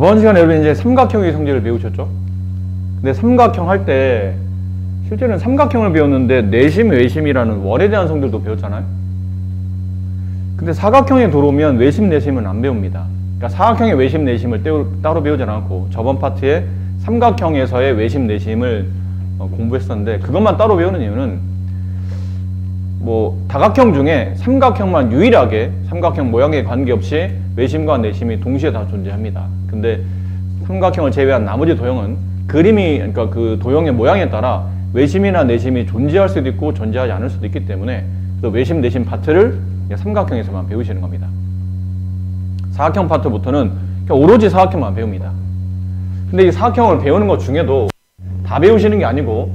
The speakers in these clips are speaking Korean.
저번 시간에 여러분 이제 삼각형의 성질을 배우셨죠? 근데 삼각형 할 때 실제는 삼각형을 배웠는데 내심, 외심이라는 원에 대한 성질도 배웠잖아요. 근데 사각형에 들어오면 외심, 내심은 안 배웁니다. 그러니까 사각형의 외심, 내심을 따로 배우지 않고 저번 파트에 삼각형에서의 외심, 내심을 공부했었는데 그것만 따로 배우는 이유는 뭐 다각형 중에 삼각형만 유일하게 삼각형 모양에 관계없이 외심과 내심이 동시에 다 존재합니다. 근데 삼각형을 제외한 나머지 도형은 그림이, 그러니까 그 도형의 모양에 따라 외심이나 내심이 존재할 수도 있고 존재하지 않을 수도 있기 때문에 그 외심, 내심 파트를 삼각형에서만 배우시는 겁니다. 사각형 파트부터는 오로지 사각형만 배웁니다. 근데 이 사각형을 배우는 것 중에도 다 배우시는 게 아니고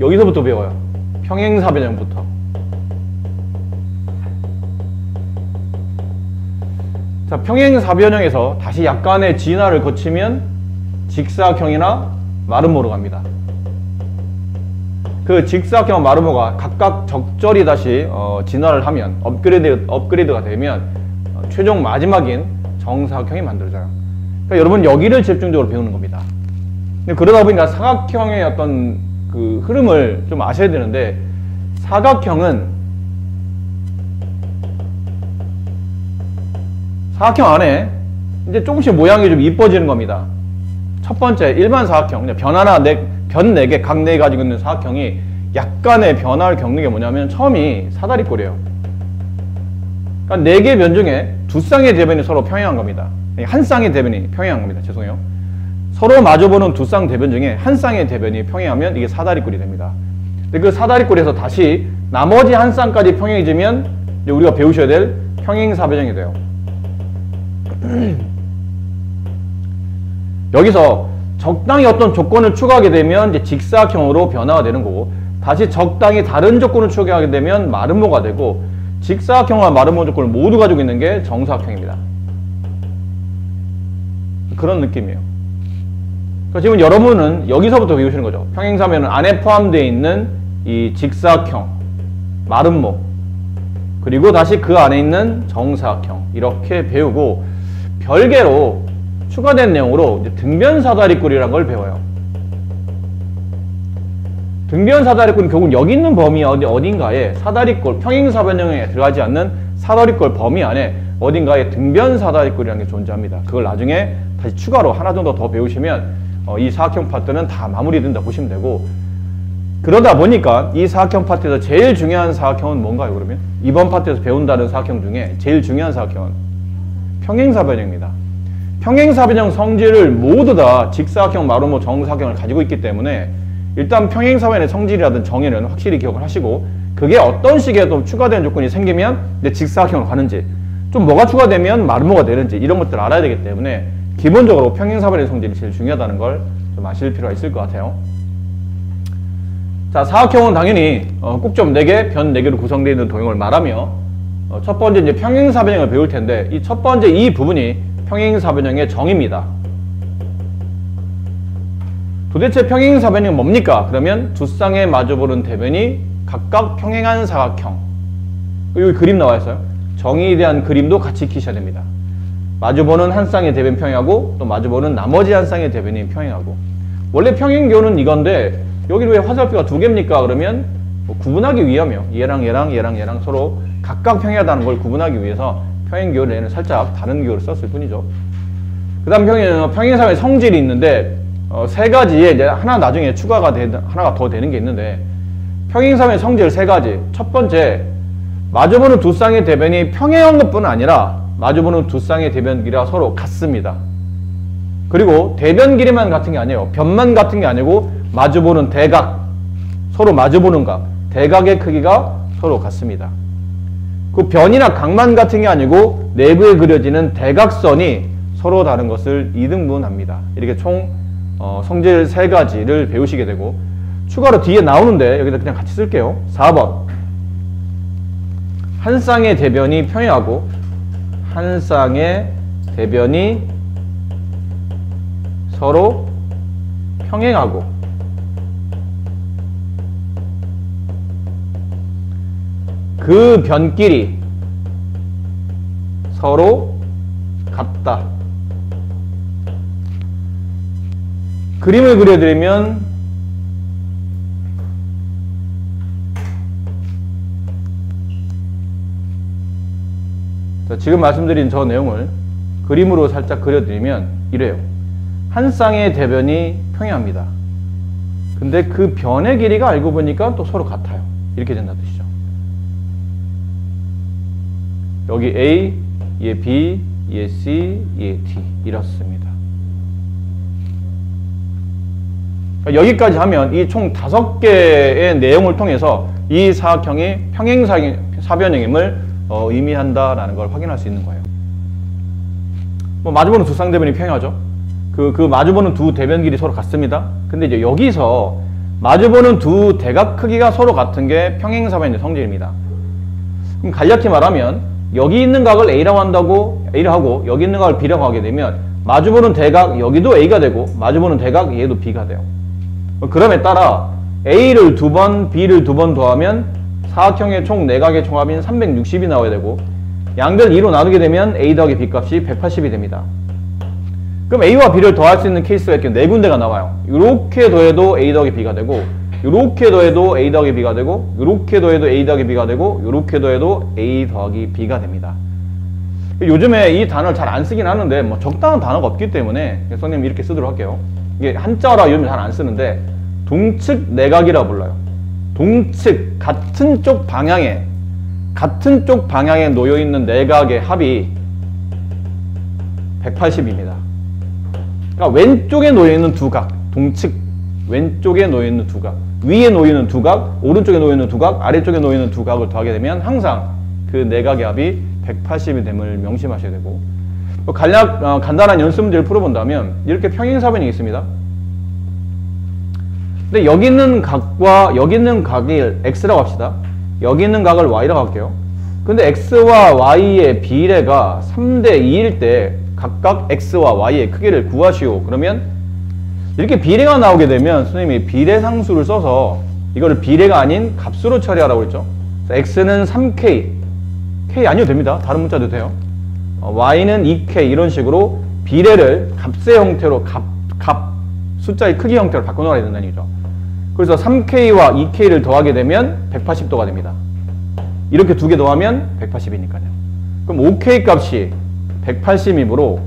여기서부터 배워요. 평행사변형부터. 자, 평행사변형에서 다시 약간의 진화를 거치면 직사각형이나 마름모로 갑니다. 그 직사각형, 마름모가 각각 적절히 다시 진화를 하면 업그레이드가 되면 최종 마지막인 정사각형이 만들어져요. 그러니까 여러분 여기를 집중적으로 배우는 겁니다. 근데 그러다 보니까 사각형의 어떤 그 흐름을 좀 아셔야 되는데 사각형 안에 이제 조금씩 모양이 좀 이뻐지는 겁니다. 첫 번째 일반 사각형, 변 4개, 각 4개 가지고 있는 사각형이 약간의 변화를 겪는 게 뭐냐면 처음이 사다리꼴이에요. 그러니까 4개 변 중에 2쌍의 대변이 서로 평행한 겁니다. 한 쌍의 대변이 평행한 겁니다. 죄송해요. 서로 마주보는 2쌍 대변 중에 한 쌍의 대변이 평행하면 이게 사다리꼴이 됩니다. 근데 그 사다리꼴에서 다시 나머지 한 쌍까지 평행해지면 이제 우리가 배우셔야 될 평행사변형이 돼요. 여기서 적당히 어떤 조건을 추가하게 되면 이제 직사각형으로 변화가 되는 거고 다시 적당히 다른 조건을 추가하게 되면 마름모가 되고 직사각형과 마름모 조건을 모두 가지고 있는 게 정사각형입니다. 그런 느낌이에요. 그러니까 지금 여러분은 여기서부터 배우시는 거죠. 평행사변은 안에 포함되어 있는 이 직사각형, 마름모, 그리고 다시 그 안에 있는 정사각형 이렇게 배우고 별개로 추가된 내용으로 이제 등변사다리꼴이라는 걸 배워요. 등변사다리꼴은 결국 여기 있는 범위 어딘가에 사다리꼴, 평행사변형에 들어가지 않는 사다리꼴 범위 안에 어딘가에 등변사다리꼴이라는 게 존재합니다. 그걸 나중에 다시 추가로 하나 정도 더 배우시면 이 사각형 파트는 다 마무리된다 보시면 되고 그러다 보니까 이 사각형 파트에서 제일 중요한 사각형은 뭔가요 그러면? 이번 파트에서 배운다는 사각형 중에 제일 중요한 사각형은 평행사변형입니다. 평행사변형 성질을 모두 다 직사각형, 마름모, 정사각형을 가지고 있기 때문에 일단 평행사변의 성질이라든 정의는 확실히 기억을 하시고 그게 어떤 식의 또 추가된 조건이 생기면 이제 직사각형으로 가는지 좀 뭐가 추가되면 마름모가 되는지 이런 것들을 알아야 되기 때문에 기본적으로 평행사변의 성질이 제일 중요하다는 걸 좀 아실 필요가 있을 것 같아요. 자, 사각형은 당연히 꼭점 4개, 변 4개로 구성되어 있는 도형을 말하며 첫 번째 이제 평행사변형을 배울 텐데 이 첫 번째 이 부분이 평행사변형의 정의입니다. 도대체 평행사변형이 뭡니까? 그러면 두 쌍의 마주보는 대변이 각각 평행한 사각형. 여기 그림 나와 있어요. 정의에 대한 그림도 같이 익히셔야 됩니다. 마주보는 한 쌍의 대변 평행하고 또 마주보는 나머지 한 쌍의 대변이 평행하고 원래 평행교는 이건데 여기 왜 화살표가 2개입니까? 그러면 뭐 구분하기 위함이요. 얘랑 서로 각각 평행하다는 걸 구분하기 위해서 평행교를 살짝 다른 교를 썼을 뿐이죠. 그 다음 평행사변의 성질이 있는데 3가지에 이제 하나 나중에 추가가 하나가 더 되는 게 있는데 평행사변의 성질 3가지. 첫 번째, 마주보는 두 쌍의 대변이 평행한 것뿐 아니라 마주보는 두 쌍의 대변 길이가 서로 같습니다. 그리고 대변 길이만 같은 게 아니에요. 변만 같은 게 아니고 마주보는 대각, 서로 마주보는 각, 대각의 크기가 서로 같습니다. 그 변이나 각만 같은 게 아니고 내부에 그려지는 대각선이 서로 다른 것을 2등분합니다. 이렇게 총 성질 3가지를 배우시게 되고 추가로 뒤에 나오는데 여기다 그냥 같이 쓸게요. 4번 한 쌍의 대변이 평행하고 한 쌍의 대변이 서로 평행하고 그 변끼리 서로 같다. 같다. 그림을 그려드리면 자, 지금 말씀드린 저 내용을 그림으로 살짝 그려드리면 이래요. 한 쌍의 대변이 평행합니다. 근데 그 변의 길이가 알고 보니까 또 서로 같아요. 이렇게 된다는 뜻이죠. 여기 A, 얘 B, 얘 C, 얘 D 이렇습니다. 여기까지 하면 이 총 5개의 내용을 통해서 이 사각형이 평행사변형임을 의미한다라는 걸 확인할 수 있는 거예요. 뭐 마주보는 두 쌍대변이 평행하죠. 그 마주보는 두 대변 길이 서로 같습니다. 근데 이제 여기서 마주보는 두 대각 크기가 서로 같은 게 평행사변의 성질입니다. 그럼 간략히 말하면 여기 있는 각을 A라고 하고 여기 있는 각을 B라고 하게 되면 마주보는 대각 여기도 A가 되고 마주보는 대각 얘도 B가 돼요. 그럼에 따라 A를 2번, B를 2번 더하면 사각형의 총 내각의 총합인 360이 나와야 되고 양변 2로 나누게 되면 A 더하기 B 값이 180이 됩니다. 그럼 A와 B를 더할 수 있는 케이스가 이렇게 4군데가 나와요. 이렇게 더해도 A 더하기 B가 되고 이렇게 더해도 A 더하기 B가 되고 이렇게 더해도 A 더하기 B가 되고 이렇게 더해도 A 더하기 B가 됩니다. 요즘에 이 단어를 잘 안 쓰긴 하는데 뭐 적당한 단어가 없기 때문에 선생님 이렇게 쓰도록 할게요. 이게 한자어라 요즘 잘 안 쓰는데 동측 내각이라 불러요. 동측 같은 쪽 방향에 놓여 있는 내각의 합이 180입니다. 그러니까 왼쪽에 놓여 있는 두 각, 동측 왼쪽에 놓여 있는 두 각, 위에 놓여 있는 두 각, 오른쪽에 놓여 있는 두 각, 아래쪽에 놓여 있는 두 각을 더하게 되면 항상 그 내각의 합이 180이 됨을 명심하셔야 되고, 간단한 연습 문제를 풀어본다면 이렇게 평행사변이 있습니다. 근데 여기 있는 각과 여기 있는 각을 x라고 합시다. 여기 있는 각을 y라고 할게요. 근데 x와 y의 비례가 3대 2일 때 각각 x와 y의 크기를 구하시오. 그러면 이렇게 비례가 나오게 되면 선생님이 비례상수를 써서 이거를 비례가 아닌 값으로 처리하라고 했죠. x는 3k, k 아니어도 됩니다. 다른 문자도 돼요. y는 2k 이런 식으로 비례를 값의 형태로 숫자의 크기 형태로 바꿔놓아야 된다는 얘기죠. 그래서 3k와 2k를 더하게 되면 180도가 됩니다. 이렇게 두 개 더하면 180이니까요. 그럼 5k 값이 180이므로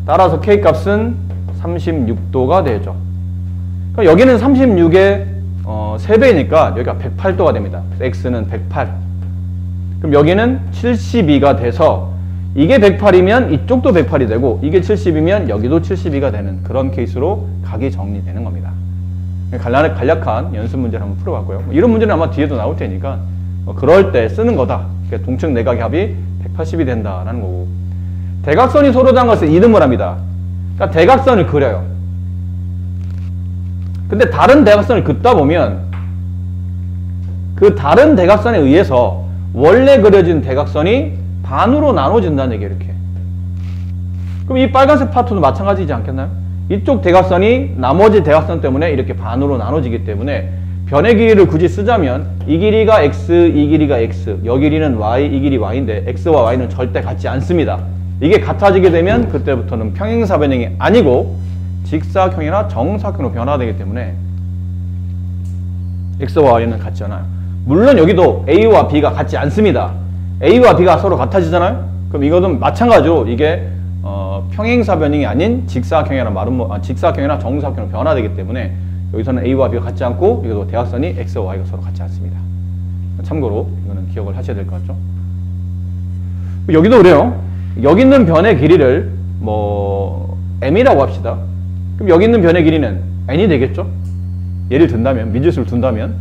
따라서 k 값은 36도가 되죠. 그러니까 여기는 36의 3배니까 여기가 108도가 됩니다. 그래서 x는 108. 그럼 여기는 72가 돼서 이게 108이면 이쪽도 108이 되고 이게 70이면 여기도 72가 되는 그런 케이스로 각이 정리되는 겁니다. 간략한 연습 문제를 한번 풀어봤고요. 이런 문제는 아마 뒤에도 나올 테니까 그럴 때 쓰는 거다. 동측 내각의 합이 180이 된다라는 거고, 대각선이 서로 닿은 것을 이등분 합니다. 그러니까 대각선을 그려요. 근데 다른 대각선을 긋다 보면 그 다른 대각선에 의해서 원래 그려진 대각선이 반으로 나눠진다는 얘기예요. 이렇게. 그럼 이 빨간색 파트도 마찬가지지 않겠나요? 이쪽 대각선이 나머지 대각선 때문에 이렇게 반으로 나눠지기 때문에 변의 길이를 굳이 쓰자면 이 길이가 x, 이 길이가 x, 여 길이는 y, 이 길이 y인데 x와 y는 절대 같지 않습니다. 이게 같아지게 되면 그때부터는 평행사변형이 아니고 직사각형이나 정사각형으로 변화되기 때문에 x와 y는 같지 않아요. 물론 여기도 a와 b가 같지 않습니다. a와 b가 서로 같아지잖아요. 그럼 이거는 마찬가지로 이게 평행사변형이 아닌 직사각형이나 정사각형으로 변화되기 때문에 여기서는 a와 b가 같지 않고 여기도 대각선이 x와 y가 서로 같지 않습니다. 참고로 이거는 기억을 하셔야 될 것 같죠. 여기도 그래요. 여기 있는 변의 길이를 m이라고 합시다. 그럼 여기 있는 변의 길이는 n이 되겠죠. 예를 든다면, 미지수를 둔다면,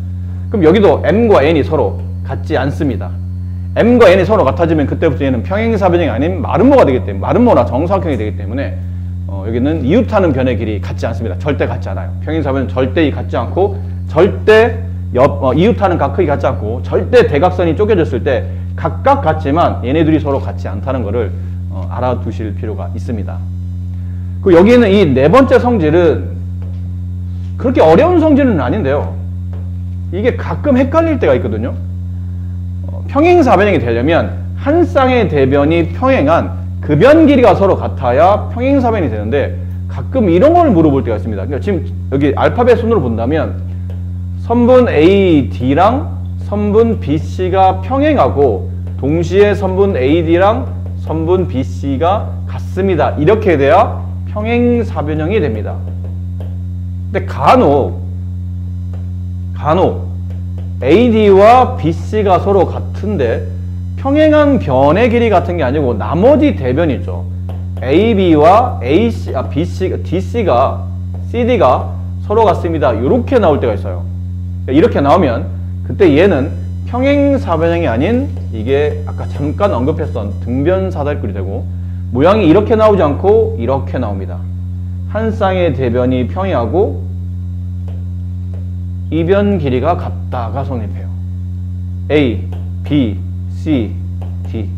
그럼 여기도 m과 n이 서로 같지 않습니다. m과 n이 서로 같아지면 그때부터 얘는 평행사변형이 아닌 마름모가 되기 때문에, 마름모나 정사각형이 되기 때문에 여기는 이웃하는 변의 길이 같지 않습니다. 절대 같지 않아요. 평행사변은 절대 같지 않고, 절대 이웃하는 각 크기 같지 않고, 절대 대각선이 쪼개졌을 때 각각 같지만 얘네들이 서로 같지 않다는 것을 알아두실 필요가 있습니다. 그 여기는 이 네 번째 성질은 그렇게 어려운 성질은 아닌데요. 이게 가끔 헷갈릴 때가 있거든요. 평행사변형이 되려면 한 쌍의 대변이 평행한 급연 길이가 서로 같아야 평행사변이 되는데 가끔 이런 걸 물어볼 때가 있습니다. 그러니까 지금 여기 알파벳 순으로 본다면 선분 AD랑 선분 BC가 평행하고 동시에 선분 AD랑 선분 BC가 같습니다. 이렇게 돼야 평행사변형이 됩니다. 근데 간혹 AD와 BC가 서로 같은데 평행한 변의 길이 같은 게 아니고 나머지 대변이 있죠. AB와 DC가 CD가 서로 같습니다. 이렇게 나올 때가 있어요. 이렇게 나오면 그때 얘는 평행사변형이 아닌 이게 아까 잠깐 언급했던 등변사다리꼴이 되고 모양이 이렇게 나오지 않고 이렇게 나옵니다. 한 쌍의 대변이 평행하고 이변 길이가 같다가 성립해요. A, B, C, D.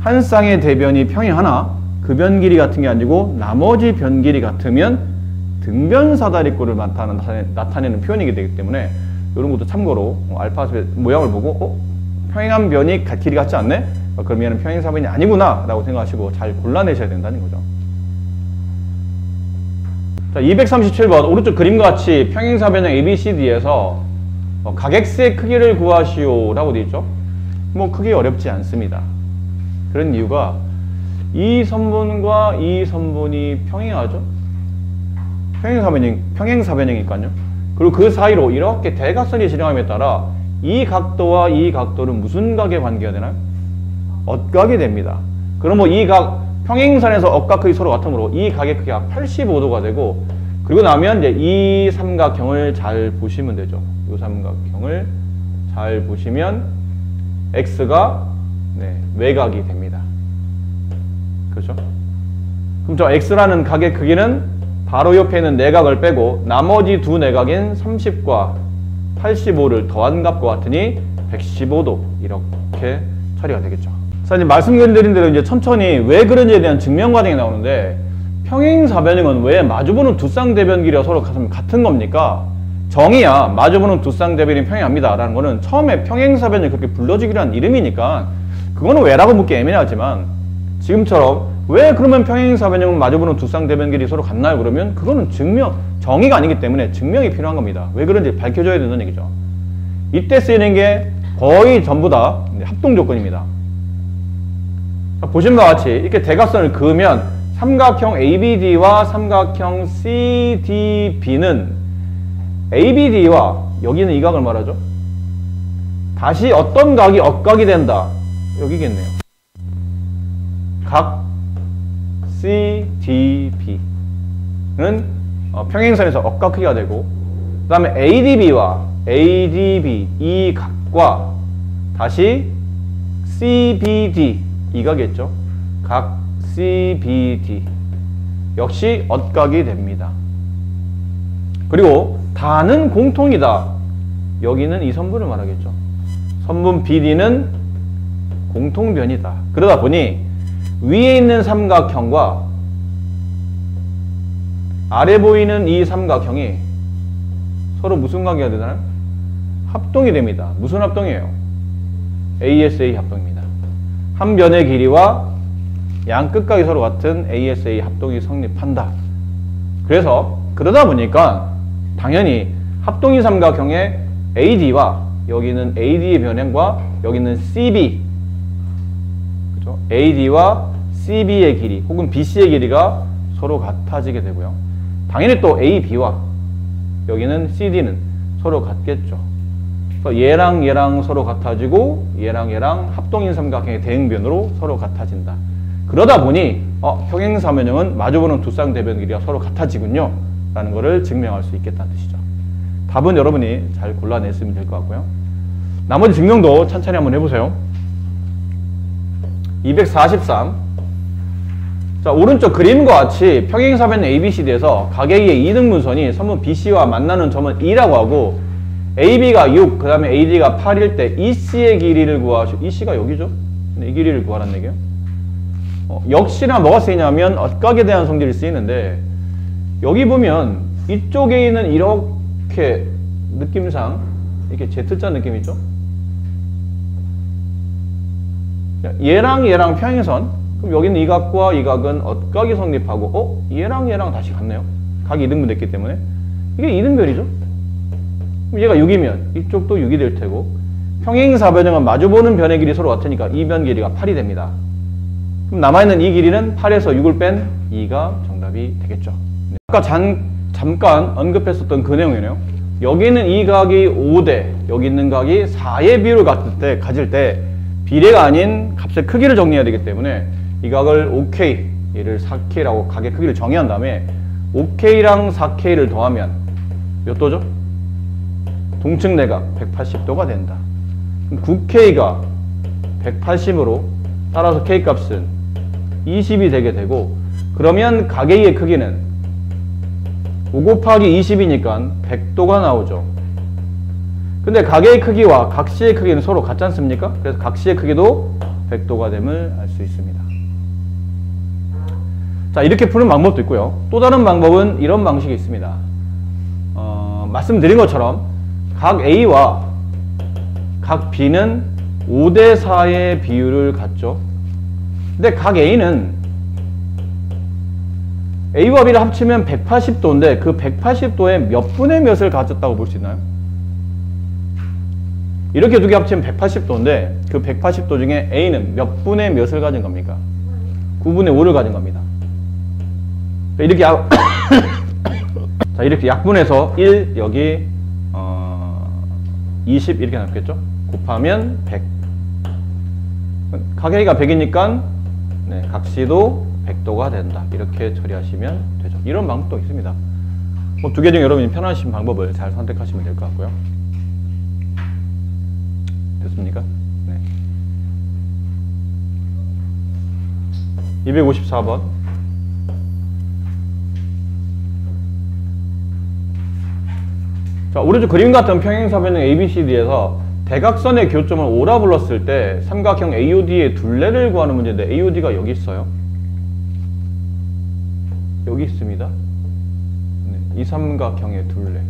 한 쌍의 대변이 평행하나 그 변 길이 같은 게 아니고 나머지 변 길이 같으면 등변사다리꼴을 나타내는 표현이기 되기 때문에 이런 것도 참고로 알파벳 모양을 보고 평행한 변이 길이 같지 않네? 그러면 평행사변이 아니구나 라고 생각하시고 잘 골라내셔야 된다는 거죠. 자, 237번 오른쪽 그림과 같이 평행사변형 ABCD에서 각 X의 크기를 구하시오 라고 되어 있죠. 뭐 크게 어렵지 않습니다. 그런 이유가 이 선분과 이 선분이 평행하죠. 평행사변형이니까요. 그리고 그 사이로 이렇게 대각선이 진행함에 따라 이 각도와 이 각도는 무슨 각에 관계가 되나요? 엇각이 됩니다. 그럼 이 각 평행선에서 억각 크기 서로 같으므로 이 각의 크기가 85도가 되고 그리고 나면 이제 이 삼각형을 잘 보시면 되죠. 이 삼각형을 잘 보시면 X가 외곽이 됩니다. 그렇죠? 그럼 저 X라는 각의 크기는 바로 옆에 있는 내각을 빼고 나머지 두 내각인 30과 85를 더한 값과 같으니 115도 이렇게 처리가 되겠죠. 자, 이제 말씀드린 대로 이제 천천히 왜 그런지에 대한 증명 과정이 나오는데 평행사변형은 왜 마주보는 두 쌍대변 길이가 서로 같은 겁니까? 정의야 마주보는 두 쌍대변이 평행합니다 라는 거는 처음에 평행사변형이 그렇게 불러지기로 한 이름이니까 그거는 왜라고 묻기 애매하지만 지금처럼 왜 그러면 평행사변형은 마주보는 두 쌍대변 길이 서로 같나요? 그러면 그거는 정의가 아니기 때문에 증명이 필요한 겁니다. 왜 그런지 밝혀줘야 된다는 얘기죠. 이때 쓰이는 게 거의 전부 다 합동 조건입니다. 보신 바와 같이 이렇게 대각선을 그으면 삼각형 ABD와 삼각형 CDB는 ABD와 여기는 이 각을 말하죠. 다시 어떤 각이 엇각이 된다. 여기겠네요. 각 CDB는 평행선에서 엇각 크기가 되고 그 다음에 ADB와 ADB 이 각과 다시 CBD 이 각이겠죠. 각 CBD 역시 엇각이 됩니다. 그리고 다는 공통이다. 여기는 이 선분을 말하겠죠. 선분 BD는 공통변이다. 그러다 보니 위에 있는 삼각형과 아래 보이는 이 삼각형이 서로 무슨 관계가 되나요? 합동이 됩니다. 무슨 합동이에요? ASA 합동입니다. 한 변의 길이와 양 끝각이 서로 같은 ASA 합동이 성립한다. 그래서 그러다 보니까 당연히 합동이 삼각형의 AD와 여기는 AD의 변형과 여기는 CB 그렇죠? AD와 CB의 길이 혹은 BC의 길이가 서로 같아지게 되고요. 당연히 또 AB와 여기는 CD는 서로 같겠죠. 그래서 얘랑 얘랑 서로 같아지고 얘랑 얘랑 합동인 삼각형의 대응변으로 서로 같아진다. 그러다 보니 평행사변형은 마주보는 두 쌍대변 길이가 서로 같아지군요 라는 것을 증명할 수 있겠다는 뜻이죠. 답은 여러분이 잘 골라냈으면 될 것 같고요. 나머지 증명도 천천히 한번 해보세요. 243. 자, 오른쪽 그림과 같이 평행사변 ABCD에서 각 A의 이등분선이 선분 BC와 만나는 점은 2라고 하고 AB가 6, 그 다음에 AD가 8일 때 EC의 길이를 구하시오. EC가 여기죠? 이 길이를 구하라는 얘기예요. 역시나 뭐가 쓰이냐면 엇각에 대한 성질이 쓰이는데 여기 보면 이쪽에 있는 이렇게 느낌상 이렇게 Z자 느낌 있죠? 얘랑 얘랑 평행선 그럼 여기는 이 각과 이 각은 엇각이 성립하고 얘랑 얘랑 다시 같네요. 각이 2등분 됐기 때문에 이게 2등변이죠. 그럼 얘가 6이면 이쪽도 6이 될 테고 평행사변형은 마주보는 변의 길이 서로 같으니까 이 변 길이가 8이 됩니다. 그럼 남아있는 이 길이는 8에서 6을 뺀 2가 정답이 되겠죠. 아까 잠깐 언급했었던 그 내용이네요. 여기 있는 이 각이 5대 여기 있는 각이 4의 비율을 가질 때 비례가 아닌 값의 크기를 정리해야 되기 때문에 이 각을 5K, 얘를 4K라고 각의 크기를 정의한 다음에 5K랑 4K를 더하면 몇 도죠? 동측 내각 180도가 된다. 그럼 9K가 180으로 따라서 K값은 20이 되게 되고 그러면 각 A의 크기는 5 곱하기 20이니까 100도가 나오죠. 근데 각 A의 크기와 각 C의 크기는 서로 같지 않습니까? 그래서 각 C의 크기도 100도가 됨을 알 수 있습니다. 자, 이렇게 푸는 방법도 있고요. 또 다른 방법은 이런 방식이 있습니다. 말씀드린 것처럼 각 A와 각 B는 5대 4의 비율을 갖죠. 근데 각 A는 A와 B를 합치면 180도인데 그 180도에 몇 분의 몇을 가졌다고 볼 수 있나요? 이렇게 두 개 합치면 180도인데 그 180도 중에 A는 몇 분의 몇을 가진 겁니까? 9분의 5를 가진 겁니다. 이렇게 자, 이렇게 약분해서 1 여기 20 이렇게 나왔겠죠? 곱하면 100. 각 A가 100이니까 네, 각 C도 100도가 된다. 이렇게 처리하시면 되죠. 이런 방법도 있습니다. 뭐 두 개 중에 여러분이 편하신 방법을 잘 선택하시면 될 것 같고요. 됐습니까? 네. 254번. 자, 오른쪽 그림 같은 평행사변형 ABCD에서 대각선의 교점을 O라 불렀을 때 삼각형 AOD의 둘레를 구하는 문제인데 AOD가 여기 있어요. 여기 있습니다. 네, 이 삼각형의 둘레.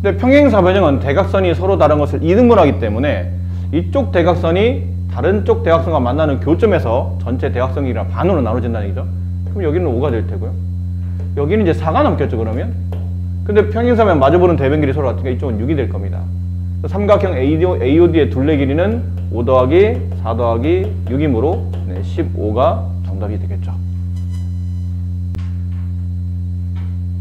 근데 평행사변형은 대각선이 서로 다른 것을 2등분하기 때문에 이쪽 대각선이 다른 쪽 대각선과 만나는 교점에서 전체 대각선이랑 반으로 나눠진다는 얘기죠. 그럼 여기는 5가 될 테고요. 여기는 이제 4가 남겠죠, 그러면? 근데 평행사변 마주보는 대변 길이 서로 같으니까 이쪽은 6이 될 겁니다. 삼각형 AOD의 둘레 길이는 5 더하기 4 더하기 6이므로 15가 정답이 되겠죠.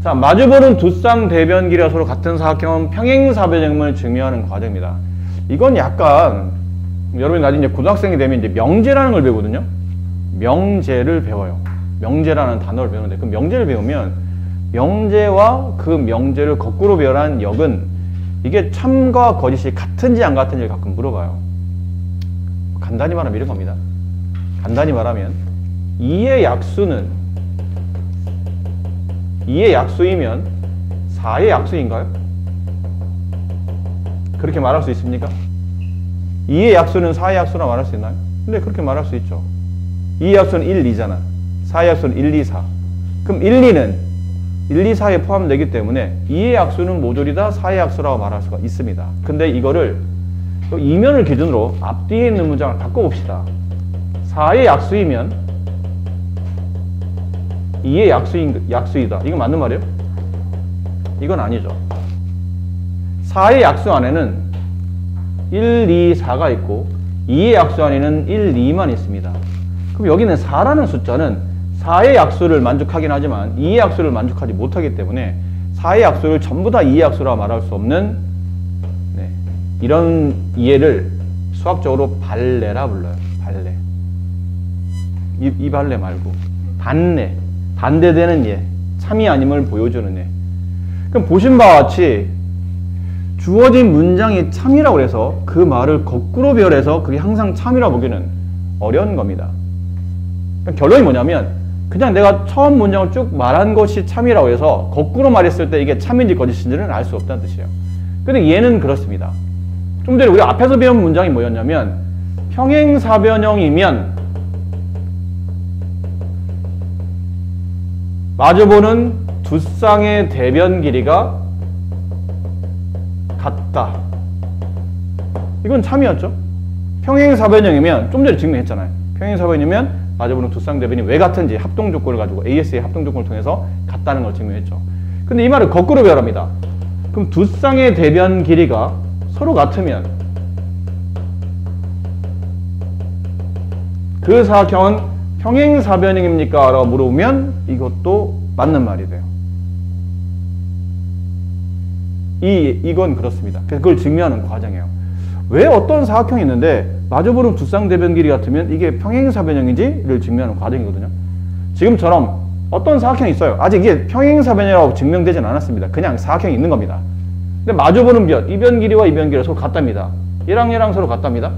자, 마주보는 두 쌍 대변 길이가 서로 같은 사각형은 평행사변형을 증명하는 과정입니다. 이건 약간 여러분이 나중에 이제 고등학생이 되면 이제 명제라는 걸 배우거든요. 명제를 배워요. 명제라는 단어를 배우는데 그 명제를 배우면 명제와 그 명제를 거꾸로 배열한 역은 이게 참과 거짓이 같은지 안 같은지를 가끔 물어봐요. 간단히 말하면 이런 겁니다. 간단히 말하면 2의 약수는 2의 약수이면 4의 약수인가요? 그렇게 말할 수 있습니까? 2의 약수는 4의 약수라 말할 수 있나요? 근데 그렇게 말할 수 있죠. 2의 약수는 1, 2잖아. 4의 약수는 1, 2, 4. 그럼 1, 2는 1, 2, 4에 포함되기 때문에 2의 약수는 모조리 다 4의 약수라고 말할 수가 있습니다. 근데 이거를 이면을 기준으로 앞뒤에 있는 문장을 바꿔봅시다. 4의 약수이면 2의 약수이다. 이거 맞는 말이에요? 이건 아니죠. 4의 약수 안에는 1, 2, 4가 있고 2의 약수 안에는 1, 2만 있습니다. 그럼 여기는 4라는 숫자는 4의 약수를 만족하긴 하지만 2의 약수를 만족하지 못하기 때문에 4의 약수를 전부 다 2의 약수라 말할 수 없는 이런 이해를 수학적으로 발레라 불러요. 발레. 이 발레 말고 반례. 반대되는 예. 참이 아님을 보여주는 예. 그럼 보신 바와 같이 주어진 문장이 참이라고 해서 그 말을 거꾸로 배열해서 그게 항상 참이라고 보기는 어려운 겁니다. 결론이 뭐냐면 그냥 내가 처음 문장을 쭉 말한 것이 참이라고 해서 거꾸로 말했을 때 이게 참인지 거짓인지는 알 수 없다는 뜻이에요. 근데 얘는 그렇습니다. 좀 전에 우리가 앞에서 배운 문장이 뭐였냐면 평행사변형이면 마주보는 두 쌍의 대변 길이가 같다. 이건 참이었죠. 평행사변형이면 좀 전에 증명했잖아요. 평행사변형이면 마주보는 두 쌍대변이 왜 같은지 합동 조건을 가지고 AS의 합동 조건을 통해서 같다는 걸 증명했죠. 근데 이 말을 거꾸로 배열합니다. 그럼 두 쌍의 대변 길이가 서로 같으면 그 사각형은 평행사변형입니까? 라고 물어보면 이것도 맞는 말이 돼요. 이건 그렇습니다. 그래서 그걸 증명하는 과정이에요. 왜 어떤 사각형이 있는데 마주보는 두 쌍대변 길이 같으면 이게 평행사변형인지를 증명하는 과정이거든요. 지금처럼 어떤 사각형이 있어요. 아직 이게 평행사변이라고 증명되진 않았습니다. 그냥 사각형이 있는 겁니다. 근데 마주보는 변, 이 변 길이와 이 변 길이가 서로 같답니다. 얘랑 서로 같답니다.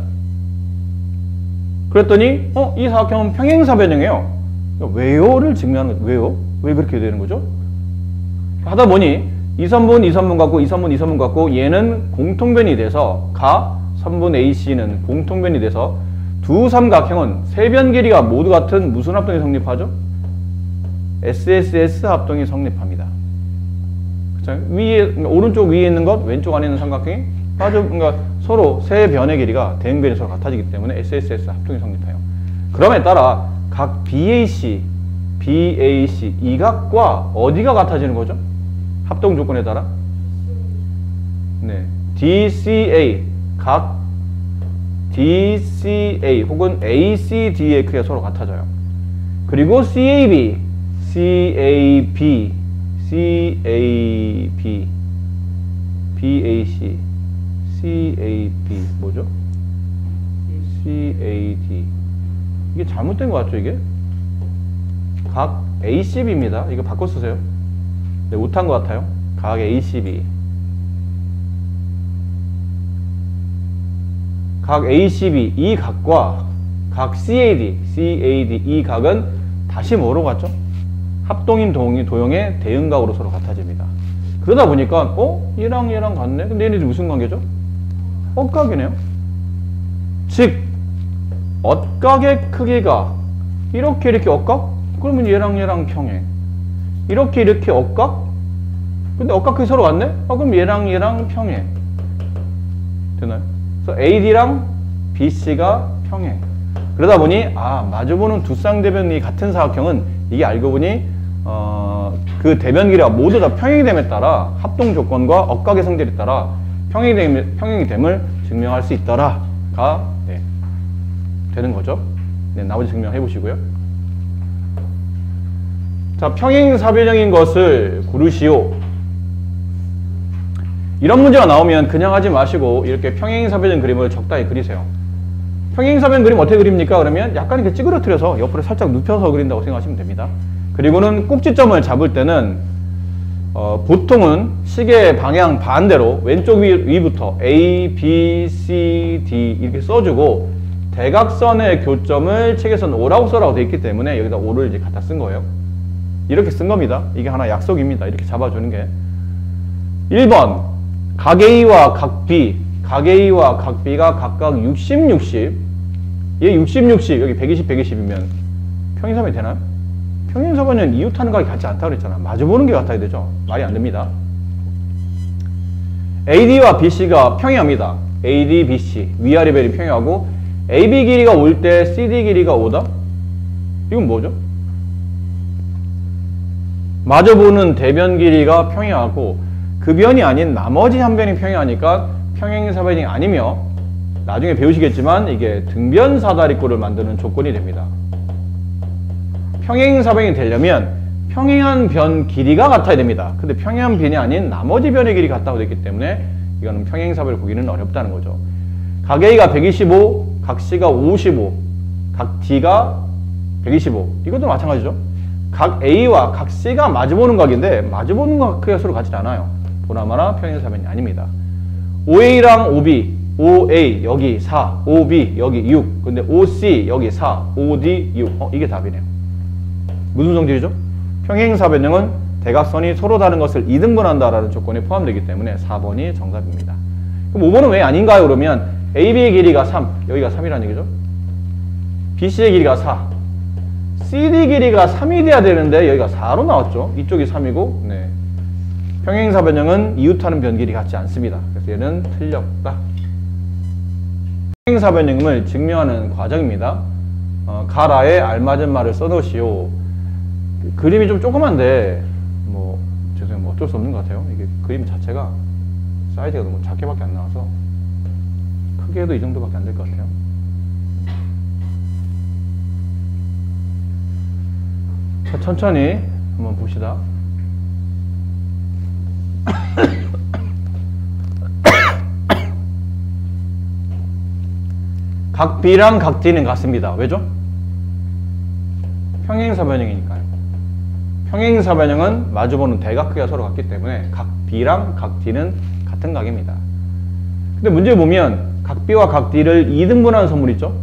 그랬더니 이 사각형은 평행사변형이에요. 왜요를 증명하는 거죠. 왜요? 왜 그렇게 되는 거죠? 하다 보니 이 선분 같고 이 선분 같고 얘는 공통변이 돼서 선분 AC는 공통변이 돼서 두 삼각형은 세 변 길이가 모두 같은 무슨 합동이 성립하죠? SSS 합동이 성립합니다. 그쵸? 오른쪽 위에 있는 것, 왼쪽 안에 있는 삼각형이 그러니까 서로 세 변의 길이가 대응변이 서로 같아지기 때문에 SSS 합동이 성립해요. 그럼에 따라 각 BAC 이 각과 어디가 같아지는 거죠? 합동 조건에 따라 네, DCA 각 DCA 혹은 ACD의 크기가 서로 같아져요. 그리고 CAB BAC CAB 뭐죠? CAD 이게 잘못된 것 같죠 이게? 각 ACB입니다. 이거 바꿔 쓰세요. 네, 못한 것 같아요. 각 ACB 각 ACB 이 각과 각 CAD 이 각은 다시 뭐로 같죠? 합동인 도형의 대응각으로 서로 같아집니다. 그러다 보니까 얘랑 같네? 근데 얘네들이 무슨 관계죠? 엇각이네요. 즉 엇각의 크기가 이렇게 엇각? 그러면 얘랑 평행. 이렇게 엇각? 근데 엇각 크기 서로 같네? 그럼 얘랑 평행. 되나요? 그래서 AD랑 BC가 평행. 그러다 보니 마주보는 두 쌍대변이 같은 사각형은 이게 알고 보니 그 대변 길이가 모두 다 평행이 됨에 따라 합동 조건과 엇각의 성질에 따라 평행이 됨을 증명할 수 있더라가 되는 거죠. 네, 나머지 증명해 보시고요. 자, 평행사변형인 것을 고르시오. 이런 문제가 나오면 그냥 하지 마시고 이렇게 평행사변형 그림을 적당히 그리세요. 평행사변 그림 어떻게 그립니까? 그러면 약간 이렇게 찌그러뜨려서 옆으로 살짝 눕혀서 그린다고 생각하시면 됩니다. 그리고는 꼭지점을 잡을 때는 보통은 시계 방향 반대로 왼쪽 위부터 A, B, C, D 이렇게 써주고 대각선의 교점을 책에서는 O라고 써라고 되어 있기 때문에 여기다 O를 이제 갖다 쓴 거예요. 이렇게 쓴 겁니다. 이게 하나 약속입니다. 이렇게 잡아주는 게. 1번 각 A와 각 B A와 각 B가 각각 60, 60 얘 60, 60 여기 120, 120이면 평행사변이 되나요? 평행사변은 이웃하는 각이 같지 않다고 그랬잖아. 마주보는 게 같아야 되죠. 말이 안 됩니다. AD와 BC가 평행합니다. AD, BC 위아래 변이 평행하고 AB 길이가 올 때 CD 길이가 오다? 이건 뭐죠? 마주보는 대변 길이가 평행하고 그 변이 아닌 나머지 한 변이 평행하니까 평행사변이 아니며 나중에 배우시겠지만 이게 등변사다리꼴을 만드는 조건이 됩니다. 평행사변이 되려면 평행한 변 길이가 같아야 됩니다. 근데 평행한 변이 아닌 나머지 변의 길이 같다고 됐기 때문에 이거는 평행사변을 보기는 어렵다는 거죠. 각 A가 125, 각 C가 55, 각 D가 125 이것도 마찬가지죠. 각 A와 각 C가 마주보는 각인데 마주보는 각 크기가 서로 같지 않아요. 보나마나 평행사변이 아닙니다. OA랑 OB, OA 여기 4, OB 여기 6 근데 OC 여기 4, OD 6 이게 답이네요. 무슨 성질이죠? 평행사변형은 대각선이 서로 다른 것을 이등분한다라는 조건에 포함되기 때문에 4번이 정답입니다. 그럼 5번은 왜 아닌가요? 그러면 AB의 길이가 3, 여기가 3이라는 얘기죠. BC의 길이가 4, CD 길이가 3이 돼야 되는데 여기가 4로 나왔죠. 이쪽이 3이고 평행사변형은 이웃하는 변 길이 같지 않습니다. 그래서 얘는 틀렸다. 평행사변형을 증명하는 과정입니다. 가라에 알맞은 말을 써놓으시오. 그림이 좀 조그만데 뭐 죄송해요, 뭐 어쩔 수 없는 것 같아요. 이게 그림 자체가 사이즈가 너무 작게밖에 안 나와서 크게 해도 이 정도밖에 안 될 것 같아요. 자, 천천히 한번 봅시다. 각 B랑 각 D는 같습니다. 왜죠? 평행사변형이니까요. 평행사변형은 마주보는 대각 크기가 서로 같기 때문에 각 B랑 각 D는 같은 각입니다. 근데 문제 보면 각 B와 각 D를 2등분하는 선물 있죠?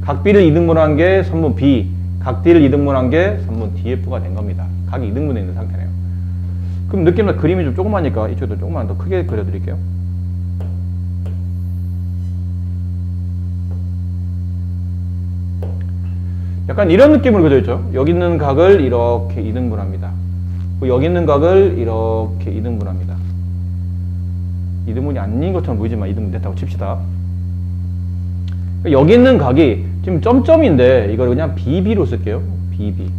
각 B를 2등분한 게 선분 B, 각 D를 2등분한 게 선분 DF가 된 겁니다. 각이 2등분되어 있는 상태네요. 그럼 느낌상 그림이 좀 조그마니까 이쪽도 조금만 더 크게 그려드릴게요. 약간 이런 느낌으로 그려져 있죠. 여기 있는 각을 이렇게 2등분합니다. 여기 있는 각을 이렇게 2등분합니다. 2등분이 아닌 것처럼 보이지만 2등분 됐다고 칩시다. 여기 있는 각이 지금 점점인데 이걸 그냥 BB로 쓸게요. BB.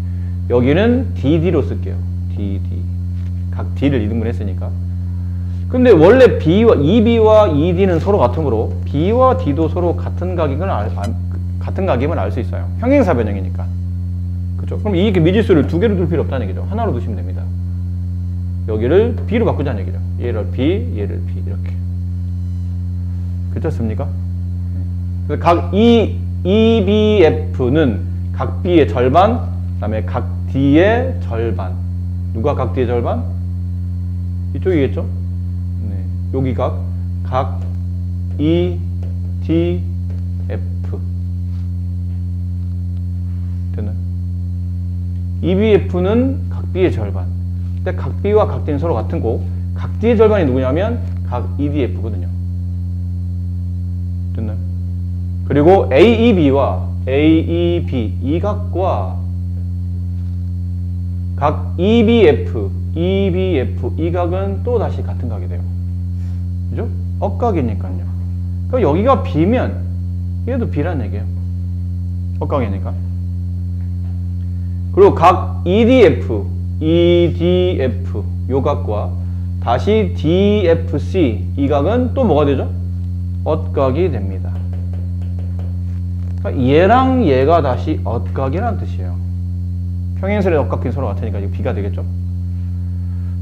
여기는 DD로 쓸게요. DD. 각 D를 2등분 했으니까. 근데 원래 B와 EB와 ED는 서로 같으므로 B와 D도 서로 같은 각임을 알 수 있어요. 평행사변형이니까. 그죠? 그럼 이 미지수를 두 개로 둘 필요 없다는 얘기죠. 하나로 두시면 됩니다. 여기를 B로 바꾸자는 얘기죠. 얘를 B, 얘를 B 이렇게. 그렇습니까? 그래서 각 EBF는 각 B의 절반, 그 다음에 각 D의 절반. 누가 각 D의 절반? 이쪽이겠죠? 네. 여기 각 E, D, F. 됐나요? EBF는 각 B의 절반. 근데 각 B와 각 D는 서로 같은 거, 각 D의 절반이 누구냐면 각 EDF거든요. 됐나요? 그리고 AEB와 AEB 이 각과 각 EBF, EBF 이 각은 또 다시 같은 각이 돼요. 그죠? 억각이니까요. 그러니까 여기가 B면 얘도 B란 얘기예요. 억각이니까. 그리고 각 EDF, EDF 요 각과 다시 DFC 이 각은 또 뭐가 되죠? 엇각이 됩니다. 그러니까 얘랑 얘가 다시 엇각이라는 뜻이에요. 평행선의 엇각이 서로 같으니까 이거 B가 되겠죠?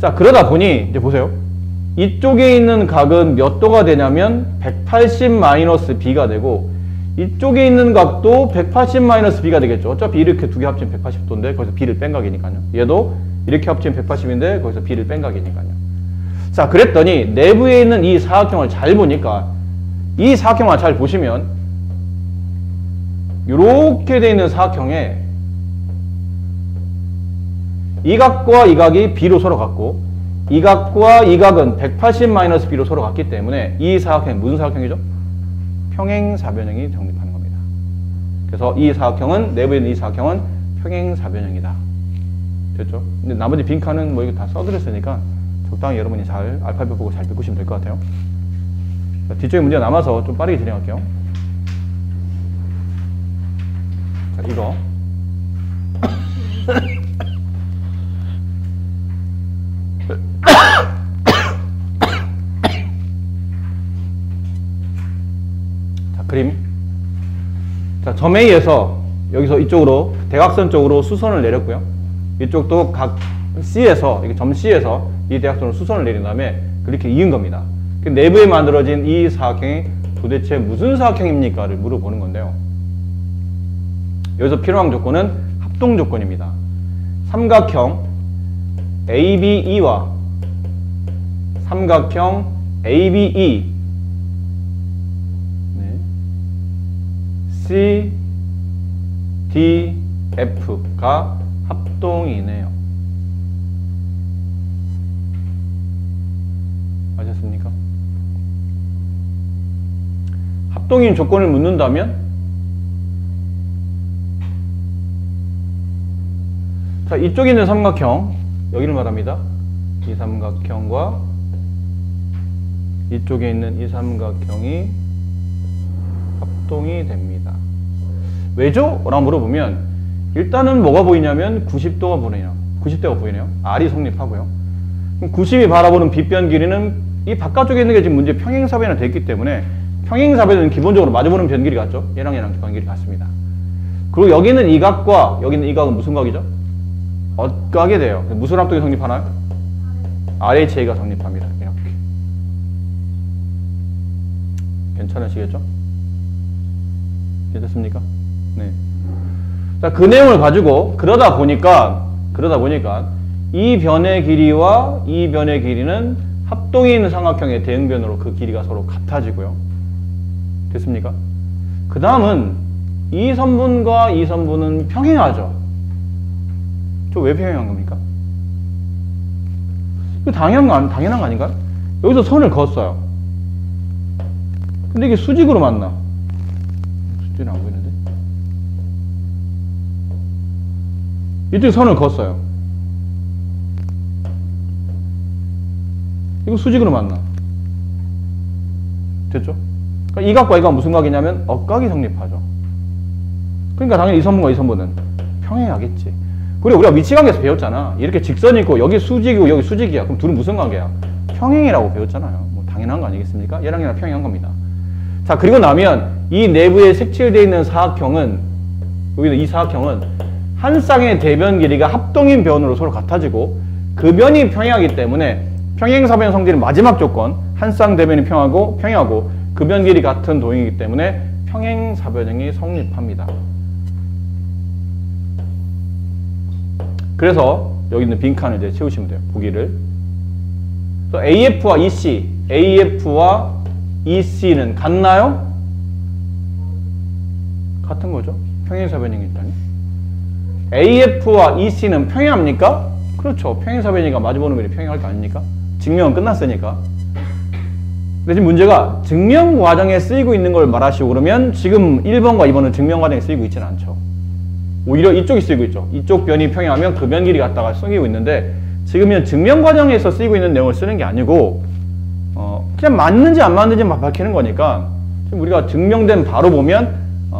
자, 그러다 보니 이제 보세요. 이쪽에 있는 각은 몇 도가 되냐면 180-B가 되고 이쪽에 있는 각도 180-B가 되겠죠. 어차피 이렇게 두 개 합치면 180도인데 거기서 B를 뺀 각이니까요. 얘도 이렇게 합치면 180인데 거기서 B를 뺀 각이니까요. 자, 그랬더니 내부에 있는 이 사각형을 잘 보니까 이 사각형을 잘 보시면 이렇게 되어 있는 사각형에 이 각과 이 각이 B로 서로 같고 이 각과 이 각은 180-B로 서로 같기 때문에 이 사각형이 무슨 사각형이죠? 평행사변형이 정립하는 겁니다. 그래서 이 사각형은 내부에 있는 이 사각형은 평행사변형이다. 됐죠? 근데 나머지 빈칸은 뭐 이거 다 써드렸으니까 적당히 여러분이 잘 알파벳 보고 잘 메꾸시면 될 것 같아요. 자, 뒤쪽에 문제가 남아서 좀 빠르게 진행할게요. 자, 이거 자, 그림. 자, 점 A에서 여기서 이쪽으로 대각선 쪽으로 수선을 내렸고요. 이쪽도 각 C에서 이게 점 C에서 이 대각선으로 수선을 내린 다음에 그렇게 이은 겁니다. 그 내부에 만들어진 이 사각형이 도대체 무슨 사각형입니까를 물어보는 건데요. 여기서 필요한 조건은 합동 조건입니다. 삼각형 ABE와 삼각형 ABE CDF가 합동이네요. 아셨습니까? 합동인 조건을 묻는다면 자, 이쪽에 있는 삼각형 여기를 말합니다. 이 삼각형과 이쪽에 있는 이 삼각형이 합동이 됩니다. 왜죠? 라고 물어보면 일단은 뭐가 보이냐면 90도가 보이네요. 90도가 보이네요. R이 성립하고요. 그럼 90이 바라보는 빗변 길이는 이 바깥쪽에 있는 게 지금 문제 평행사변이 됐기 때문에 평행사변은 기본적으로 마주보는 변 길이 같죠? 얘랑 변 길이 같습니다. 그리고 여기는 이 각과 여기는 이 각은 무슨 각이죠? 엇각이 돼요. 무슨 합동이 성립하나요? RHA가 성립합니다. 이렇게. 괜찮으시겠죠? 괜찮습니까? 네. 자, 그 내용을 가지고 그러다 보니까 이 변의 길이와 이 변의 길이는 합동인 삼각형의 대응변으로 그 길이가 서로 같아지고요. 됐습니까? 그 다음은 이 선분과 이 선분은 평행하죠. 저 왜 평행한 겁니까? 이거 당연한 거 아닌가요? 여기서 선을 그었어요. 근데 이게 수직으로 만나. 수직은 안 보이는데? 이쪽에 선을 그었어요. 이거 수직으로 만나. 됐죠? 그러니까 이 각과 이 각은 무슨 각이냐면 엇각이 성립하죠. 그러니까 당연히 이 선분과 이 선분은 평행하겠지. 그리고 우리가 위치관계에서 배웠잖아. 이렇게 직선이 있고 여기 수직이고 여기 수직이야. 그럼 둘은 무슨 관계야? 평행이라고 배웠잖아요. 뭐 당연한 거 아니겠습니까? 얘랑 얘랑 평행한 겁니다. 자, 그리고 나면 이 내부에 색칠되어 있는 사각형은 여기는 이 사각형은 한 쌍의 대변 길이가 합동인 변으로 서로 같아지고 그 변이 평행하기 때문에 평행사변 성질의 마지막 조건 한 쌍 대변이 평행하고 그 변 길이 같은 도형이기 때문에 평행사변형이 성립합니다. 그래서 여기 있는 빈칸을 이제 채우시면 돼요. 보기를. AF와 EC, AF와 EC는 같나요? 같은 거죠. 평행사변형이니까요. AF와 EC는 평행합니까? 그렇죠. 평행사변이니까 마주보는 면이 평행할 거 아닙니까? 증명은 끝났으니까. 근데 지금 문제가 증명 과정에 쓰이고 있는 걸 말하시고 그러면 지금 1번과 2번은 증명 과정에 쓰이고 있지는 않죠. 오히려 이쪽이 쓰이고 있죠. 이쪽 변이 평행하면 그 변 길이 갖다가 쓰이고 있는데 지금은 증명 과정에서 쓰이고 있는 내용을 쓰는 게 아니고 그냥 맞는지 안 맞는지만 밝히는 거니까 지금 우리가 증명된 바로 보면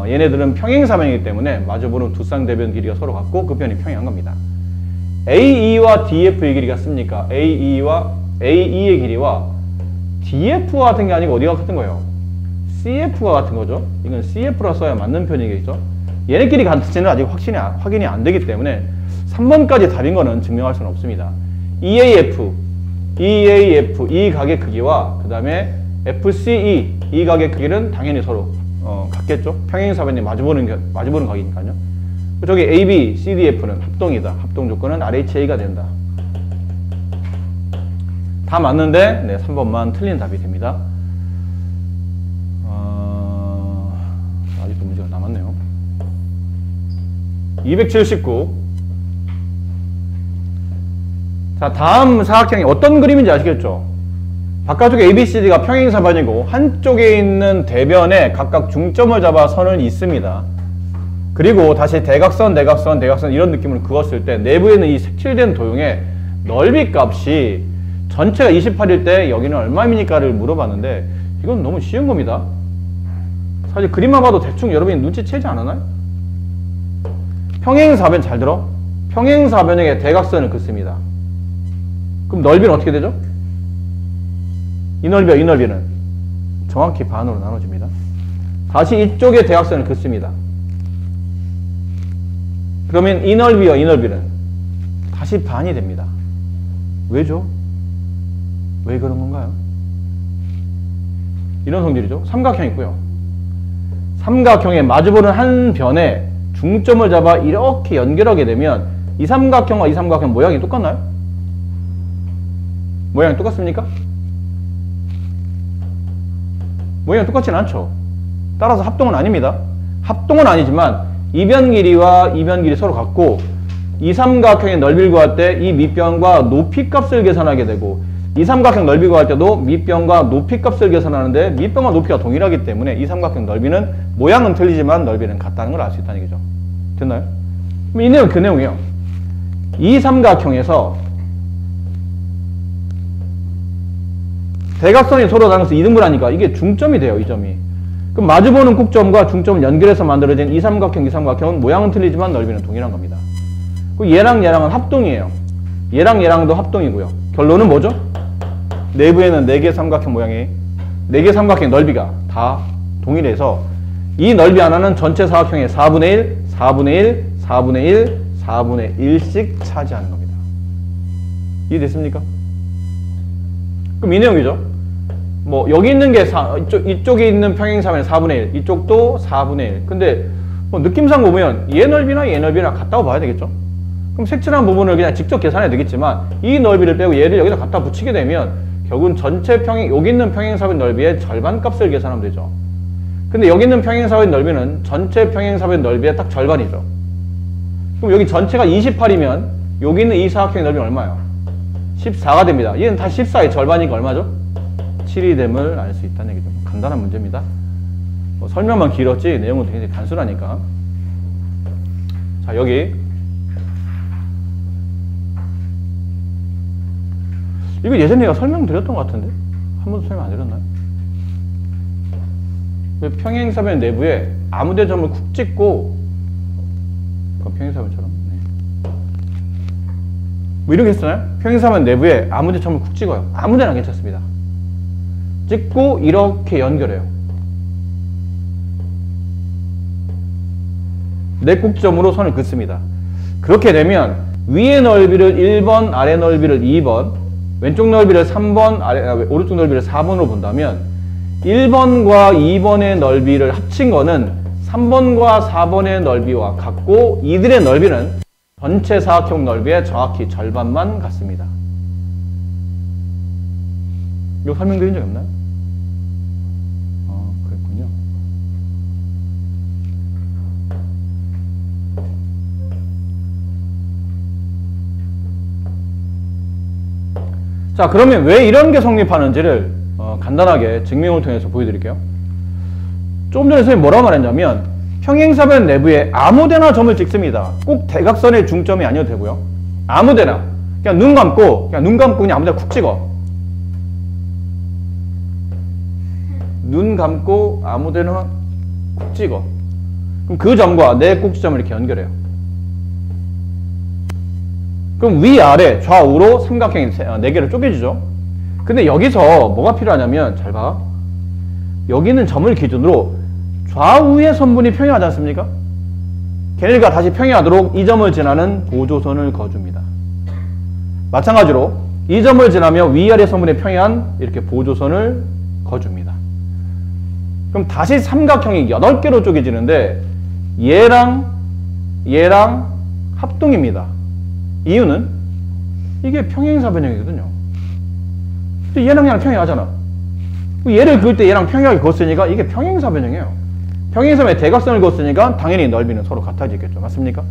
얘네들은 평행사변이기 때문에 마주보는 두 쌍 대변 길이가 서로 같고 그 변이 평행한 겁니다. AE와 DF의 길이가 같습니까? AE의 길이와 DF와 같은 게 아니고 어디가 같은 거예요? CF가 같은 거죠. 이건 CF라 써야 맞는 편이겠죠. 얘네끼리 같은지는 아직 확인이 안 되기 때문에 3번까지 답인 거는 증명할 수는 없습니다. EAF 이 각의 크기와 그 다음에 FCE 이 각의 크기는 당연히 서로 같겠죠. 평행사변이 마주보는 각이니까요. 저기 AB, CDF는 합동이다. 합동 조건은 RHA가 된다. 다 맞는데 네, 3번만 틀린 답이 됩니다. 아직도 문제가 남았네요. 279. 자, 다음 사각형이 어떤 그림인지 아시겠죠? 바깥쪽에 ABCD가 평행사변이고 한쪽에 있는 대변에 각각 중점을 잡아 선을 잇습니다. 그리고 다시 대각선 이런 느낌으로 그었을 때 내부에는 이 색칠된 도형의 넓이 값이 전체가 28일 때 여기는 얼마입니까를 물어봤는데 이건 너무 쉬운 겁니다. 사실 그림만 봐도 대충 여러분이 눈치채지 않았나요? 평행사변 잘 들어. 평행사변형의 대각선을 긋습니다. 그럼 넓이는 어떻게 되죠? 이 넓이는 정확히 반으로 나눠집니다. 다시 이쪽에 대각선을 긋습니다. 그러면 이 넓이는 다시 반이 됩니다. 왜죠? 왜 그런 건가요? 이런 성질이죠. 삼각형 있고요. 삼각형에 마주보는 한 변에 중점을 잡아 이렇게 연결하게 되면 이 삼각형과 이 삼각형 모양이 똑같나요? 모양이 똑같습니까? 모양이 똑같지는 않죠. 따라서 합동은 아닙니다. 합동은 아니지만 이 변 길이와 이 변 길이 서로 같고 이 삼각형의 넓이를 구할 때 이 밑변과 높이 값을 계산하게 되고 이 삼각형 넓이 구할 때도 밑변과 높이 값을 계산하는데 밑변과 높이가 동일하기 때문에 이 삼각형 넓이는 모양은 틀리지만 넓이는 같다는 걸 알 수 있다는 얘기죠. 됐나요? 그럼 이 내용은 그 내용이에요. 이 삼각형에서 대각선이 서로 나눠서 이등분하니까 이게 중점이 돼요. 이 점이. 그럼 마주보는 꼭점과 중점을 연결해서 만들어진 이 삼각형은 모양은 틀리지만 넓이는 동일한 겁니다. 그리고 얘랑 얘랑은 합동이에요. 얘랑 얘랑도 합동이고요. 결론은 뭐죠? 내부에는 4개 삼각형 모양이 4개 삼각형 넓이가 다 동일해서 이 넓이 하나는 전체 사각형의 4분의 1, 4분의 1, 4분의 1, 4분의 1씩 차지하는 겁니다. 이해됐습니까? 그럼 이 내용이죠. 뭐 여기 있는 게 이쪽에 있는 평행사면의 4분의 1, 이쪽도 4분의 1. 근데 뭐 느낌상 보면 얘 넓이나 같다고 봐야 되겠죠. 그럼 색칠한 부분을 그냥 직접 계산해야 되겠지만 이 넓이를 빼고 얘를 여기다 갖다 붙이게 되면 결국은 전체 여기 있는 평행사변 넓이의 절반 값을 계산하면 되죠. 근데 여기 있는 평행사변 넓이는 전체 평행사변 넓이의 딱 절반이죠. 그럼 여기 전체가 28이면 여기 있는 이 사각형의 넓이는 얼마예요? 14가 됩니다. 얘는 다 14의 절반이니까 얼마죠? 7이 됨을 알 수 있다는 얘기죠. 간단한 문제입니다. 뭐 설명만 길었지 내용은 굉장히 단순하니까. 자, 여기 이거 예전에 내가 설명드렸던 것 같은데? 한 번도 설명 안 드렸나요? 평행사변 내부에 아무데 점을 쿡 찍고 평행사변처럼 뭐 이렇게 했잖아요? 평행사변 내부에 아무데 점을 쿡 찍어요. 아무데나 괜찮습니다. 찍고 이렇게 연결해요. 네 꼭지점으로 선을 긋습니다. 그렇게 되면 위의 넓이를 1번, 아래 넓이를 2번, 왼쪽 넓이를 3번, 오른쪽 넓이를 4번으로 본다면 1번과 2번의 넓이를 합친 거는 3번과 4번의 넓이와 같고 이들의 넓이는 전체 사각형 넓이의 정확히 절반만 같습니다. 이거 설명드린 적 없나요? 그랬군요. 자, 그러면 왜 이런 게 성립하는지를 간단하게 증명을 통해서 보여드릴게요. 조금 전에 선생님이 뭐라고 말했냐면 평행사변 내부에 아무데나 점을 찍습니다. 꼭 대각선의 중점이 아니어도 되고요. 아무데나 그냥 눈 감고 그냥 아무데나 쿡 찍어. 눈 감고 아무데나 쿡 찍어. 그럼 그 점과 네 꼭지점을 이렇게 연결해요. 그럼 위아래 좌우로 삼각형이 4개로 쪼개지죠. 근데 여기서 뭐가 필요하냐면 잘 봐. 여기는 점을 기준으로 좌우의 선분이 평행하지 않습니까? 걔네가 다시 평행하도록 이 점을 지나는 보조선을 그어줍니다. 마찬가지로 이 점을 지나며 위아래 선분이 평행한 이렇게 보조선을 그어줍니다. 그럼 다시 삼각형이 8개로 쪼개지는데 얘랑 합동입니다. 이유는 이게 평행사변형이거든요. 근데 얘랑 얘랑 평행하잖아. 얘를 그을 때 얘랑 평행하게 그었으니까 이게 평행사변형이에요. 평행사변에 대각선을 그었으니까 당연히 넓이는 서로 같아지겠죠. 맞습니까?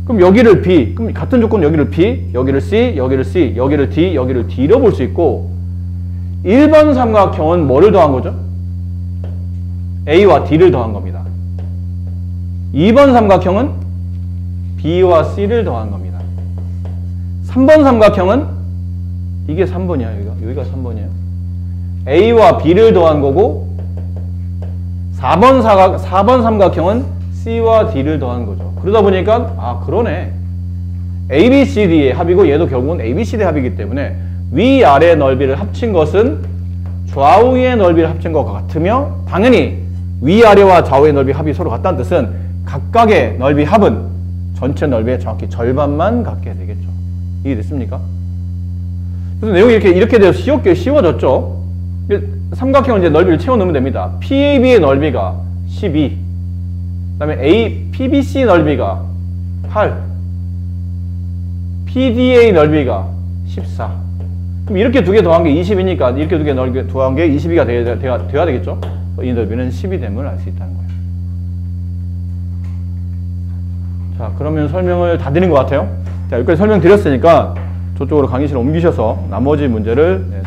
그럼 여기를 B, 그럼 같은 조건 여기를 B, 여기를 C, 여기를 C, 여기를 D, 여기를 D로 볼 수 있고 1번 삼각형은 뭐를 더한 거죠? A와 D를 더한 겁니다. 2번 삼각형은 B와 C를 더한 겁니다. 3번 삼각형은 이게 3번이야. 여기가 3번이에요. A와 B를 더한 거고 4번 삼각형은 C와 D를 더한 거죠. 그러다 보니까 그러네. A, B, C, D의 합이고 얘도 결국은 A, B, C, D 합이기 때문에 위아래 넓이를 합친 것은 좌우의 넓이를 합친 것과 같으며 당연히 위아래와 좌우의 넓이 합이 서로 같다는 뜻은 각각의 넓이 합은 전체 넓이의 정확히 절반만 갖게 되겠죠. 이해됐습니까? 그래서 내용이 이렇게 돼서 쉬워졌죠. 삼각형을 이제 넓이를 채워 넣으면 됩니다. PAB의 넓이가 12, 그 다음에 PBC 넓이가 8, PDA 넓이가 14. 그럼 이렇게 두 개 더한 게 20이니까 이렇게 두 개 더한 게 22가 돼야 되겠죠? 이 넓이는 10이 됨을 알 수 있다는 거예요. 자, 그러면 설명을 다 드린 것 같아요. 자, 여기까지 설명드렸으니까 저쪽으로 강의실을 옮기셔서 나머지 문제를